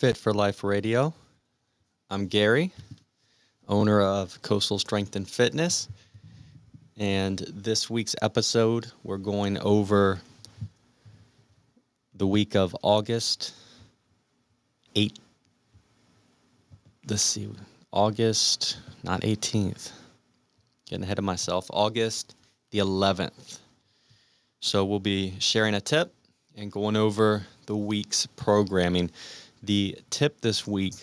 Fit for Life Radio. I'm Gary, owner of Coastal Strength and Fitness. And this week's episode, we're going over the week of August 8th. Let's see, August, not 18th. Getting ahead of myself. August the 11th. So we'll be sharing a tip and going over the week's programming. The tip this week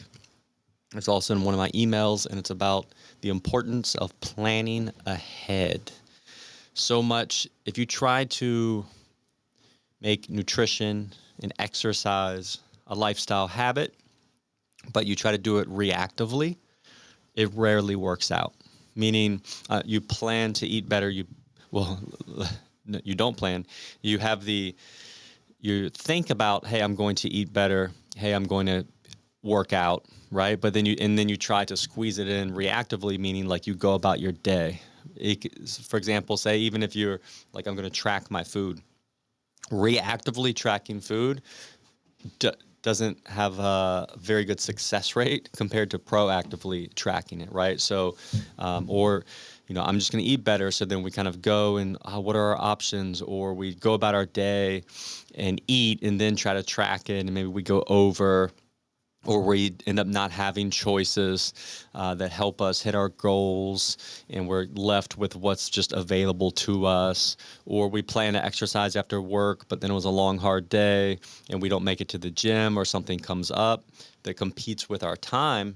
is also in one of my emails, and it's about the importance of planning ahead. So much, if you try to make nutrition and exercise a lifestyle habit, but you try to do it reactively, it rarely works out. Meaning you plan to eat better, you don't plan. You think about, hey, I'm going to eat better. Hey, I'm going to work out, right? But then you try to squeeze it in reactively, meaning like you go about your day. For example, say even if you're like, I'm going to track my food. Reactively tracking food doesn't have a very good success rate compared to proactively tracking it, right? So, I'm just going to eat better. So then we kind of go and what are our options? Or we go about our day and eat and then try to track it. And maybe we go over, or we end up not having choices that help us hit our goals, and we're left with what's just available to us. Or we plan to exercise after work, but then it was a long, hard day, and we don't make it to the gym, or something comes up that competes with our time,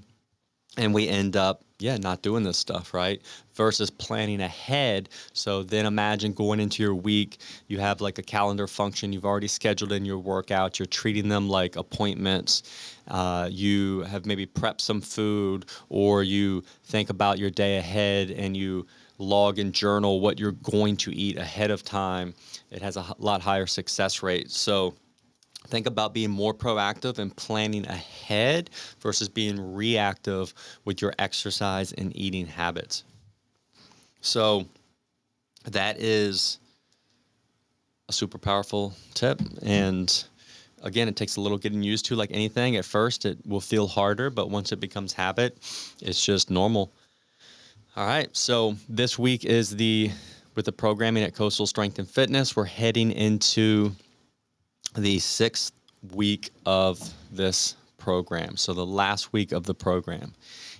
and we end up, not doing this stuff, right? Versus planning ahead. So then imagine going into your week, you have like a calendar function, you've already scheduled in your workouts, you're treating them like appointments. You have maybe prepped some food, or you think about your day ahead and you log and journal what you're going to eat ahead of time. It has a lot higher success rate. So think about being more proactive and planning ahead versus being reactive with your exercise and eating habits. So that is a super powerful tip. And again, it takes a little getting used to, like anything. At first, it will feel harder, but once it becomes habit, it's just normal. All right. So this week is with the programming at Coastal Strength and Fitness, we're heading into the 6th week of this program. So the last week of the program.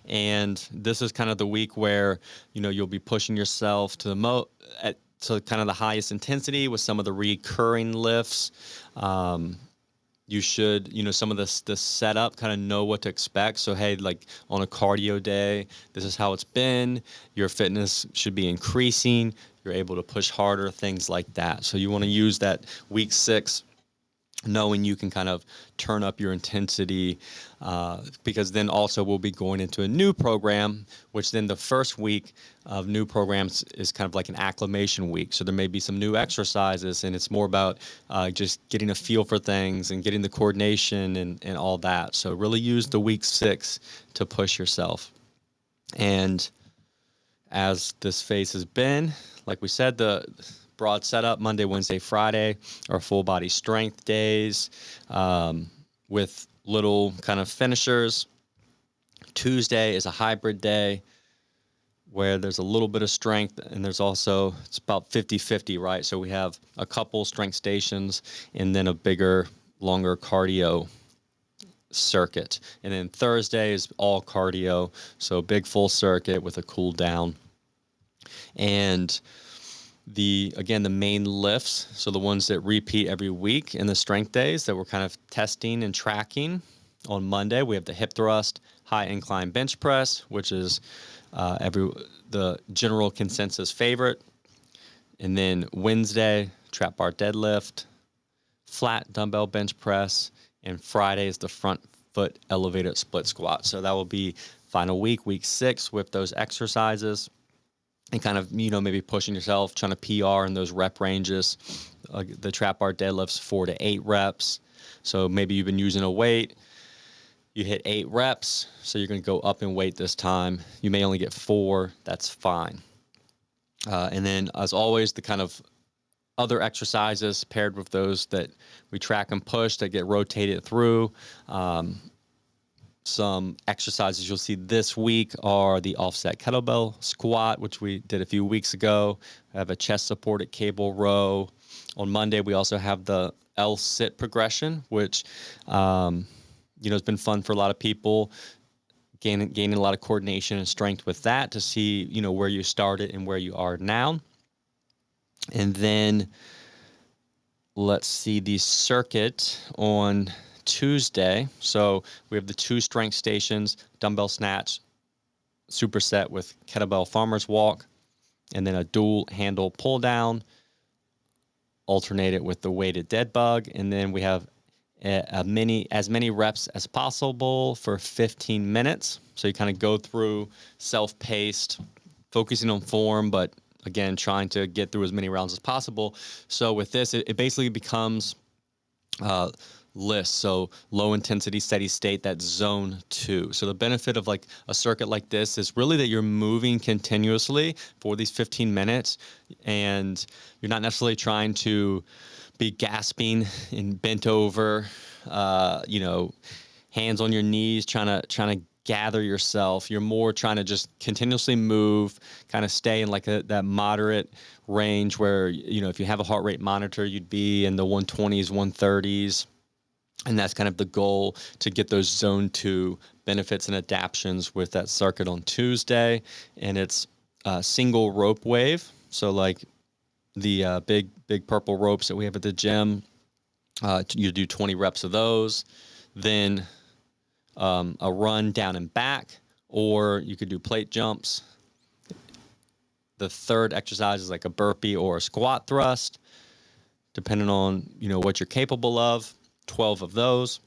And this is kind of the week where, you'll be pushing yourself to to kind of the highest intensity with some of the recurring lifts. You should, some of the setup, kind of know what to expect. So, hey, like on a cardio day, this is how it's been. Your fitness should be increasing. You're able to push harder, things like that. So you want to use that week 6 knowing you can kind of turn up your intensity, because then also we'll be going into a new program, which then the first week of new programs is kind of like an acclimation week. So there may be some new exercises, and it's more about just getting a feel for things and getting the coordination and all that. So really use the week 6 to push yourself. And as this phase has been, like we said, the broad setup, Monday, Wednesday, Friday are full body strength days, with little kind of finishers. Tuesday is a hybrid day where there's a little bit of strength, and there's also, it's about 50-50, right? So we have a couple strength stations and then a bigger, longer cardio circuit. And then Thursday is all cardio, so big full circuit with a cool down. And the main lifts, so the ones that repeat every week in the strength days that we're kind of testing and tracking. On Monday, we have the hip thrust, high incline bench press, which is the general consensus favorite. And then Wednesday, trap bar deadlift, flat dumbbell bench press, and Friday is the front foot elevated split squat. So that will be final week 6 with those exercises. And kind of, maybe pushing yourself, trying to PR in those rep ranges. The trap bar deadlifts 4 to 8 reps. So maybe you've been using a weight. You hit 8 reps, so you're going to go up in weight this time. You may only get 4. That's fine. And then, as always, the kind of other exercises paired with those that we track and push that get rotated through. Some exercises you'll see this week are the offset kettlebell squat, which we did a few weeks ago. I have a chest supported cable row. On Monday, we also have the L sit progression, which, has been fun for a lot of people, gaining a lot of coordination and strength with that to see, where you started and where you are now. And then let's see the circuit on Tuesday. So we have the 2 strength stations, dumbbell snatch, superset with kettlebell farmer's walk, and then a dual handle pull down, alternate it with the weighted dead bug. And then we have as many reps as possible for 15 minutes. So you kind of go through self-paced, focusing on form, but again, trying to get through as many rounds as possible. So with this, it basically becomes list. So low intensity, steady state, that's zone 2. So the benefit of like a circuit like this is really that you're moving continuously for these 15 minutes, and you're not necessarily trying to be gasping and bent over, hands on your knees, trying to gather yourself. You're more trying to just continuously move, kind of stay in like that moderate range where, if you have a heart rate monitor, you'd be in the 120s, 130s. And that's kind of the goal, to get those zone 2 benefits and adaptions with that circuit on Tuesday. And it's a single rope wave. So like the big purple ropes that we have at the gym, you do 20 reps of those. Then a run down and back, or you could do plate jumps. The third exercise is like a burpee or a squat thrust, depending on, what you're capable of. 12 of those.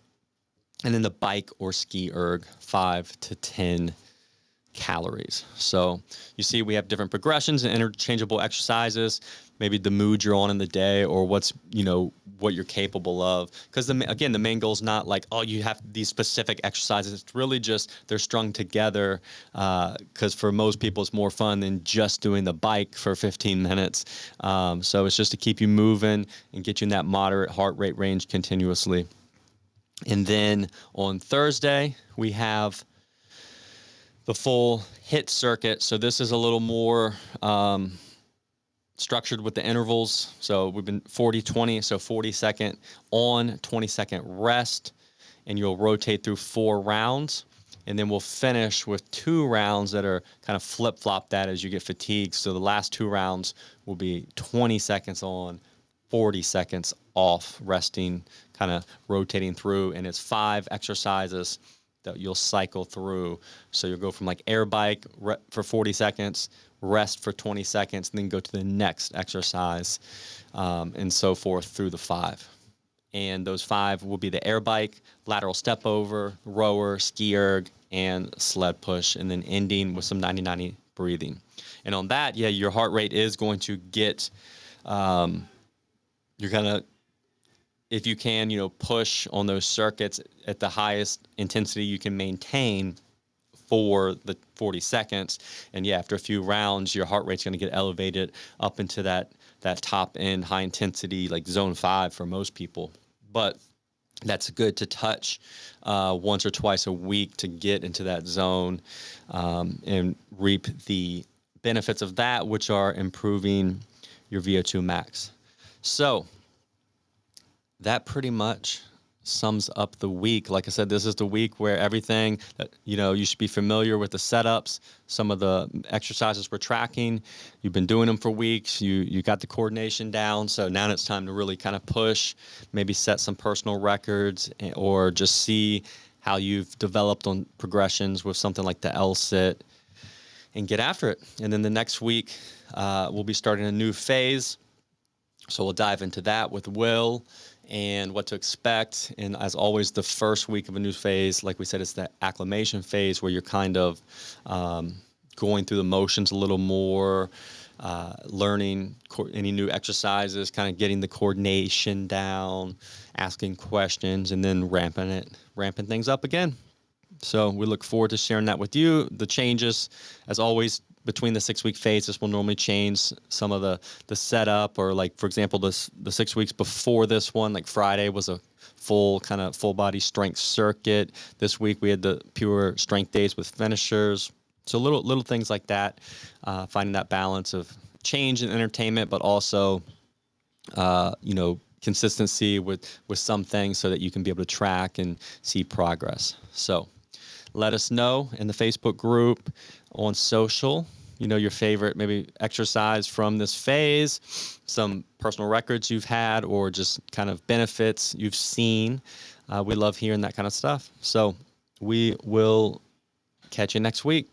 And then the bike or ski erg, 5 to 10 calories. So you see we have different progressions and interchangeable exercises, maybe the mood you're on in the day, or what's, what you're capable of. Because again, the main goal is not like, oh, you have these specific exercises. It's really just they're strung together, because for most people it's more fun than just doing the bike for 15 minutes. So it's just to keep you moving and get you in that moderate heart rate range continuously. And then on Thursday, we have the full HIIT circuit. So this is a little more structured with the intervals. So we've been 40-20, so 40-second on, 20-second rest, and you'll rotate through 4 rounds. And then we'll finish with 2 rounds that are kind of flip-flop that as you get fatigued. So the last 2 rounds will be 20 seconds on, 40 seconds off, resting, kind of rotating through. And it's 5 exercises that you'll cycle through. So you'll go from like air bike for 40 seconds, rest for 20 seconds, and then go to the next exercise, and so forth through the 5. And those 5 will be the air bike, lateral step over, rower, ski erg, and sled push, and then ending with some 90-90 breathing. And on that, your heart rate is going to get, you're going to, if you can, push on those circuits at the highest intensity you can maintain for the 40 seconds. And after a few rounds, your heart rate's going to get elevated up into that top end, high intensity, like zone 5 for most people. But that's good to touch once or twice a week to get into that zone, and reap the benefits of that, which are improving your VO2 max. So that pretty much sums up the week. Like I said, this is the week where everything that, you should be familiar with the setups, some of the exercises we're tracking. You've been doing them for weeks. You got the coordination down. So now it's time to really kind of push, maybe set some personal records, or just see how you've developed on progressions with something like the L-sit, and get after it. And then the next week, we'll be starting a new phase. So we'll dive into that with Will and what to expect. And as always, the first week of a new phase, like we said, it's that acclimation phase where you're kind of going through the motions a little more, learning any new exercises, kind of getting the coordination down, asking questions, and then ramping things up again. So we look forward to sharing that with you. The changes, as always, between the 6 week phase, this will normally change some of the setup, or like, for example, the 6 weeks before this one, like Friday was a full body strength circuit. This week we had the pure strength days with finishers. So little things like that, finding that balance of change and entertainment, but also, consistency with some things so that you can be able to track and see progress. So let us know in the Facebook group, on social, your favorite maybe exercise from this phase, some personal records you've had, or just kind of benefits you've seen. We love hearing that kind of stuff. So we will catch you next week.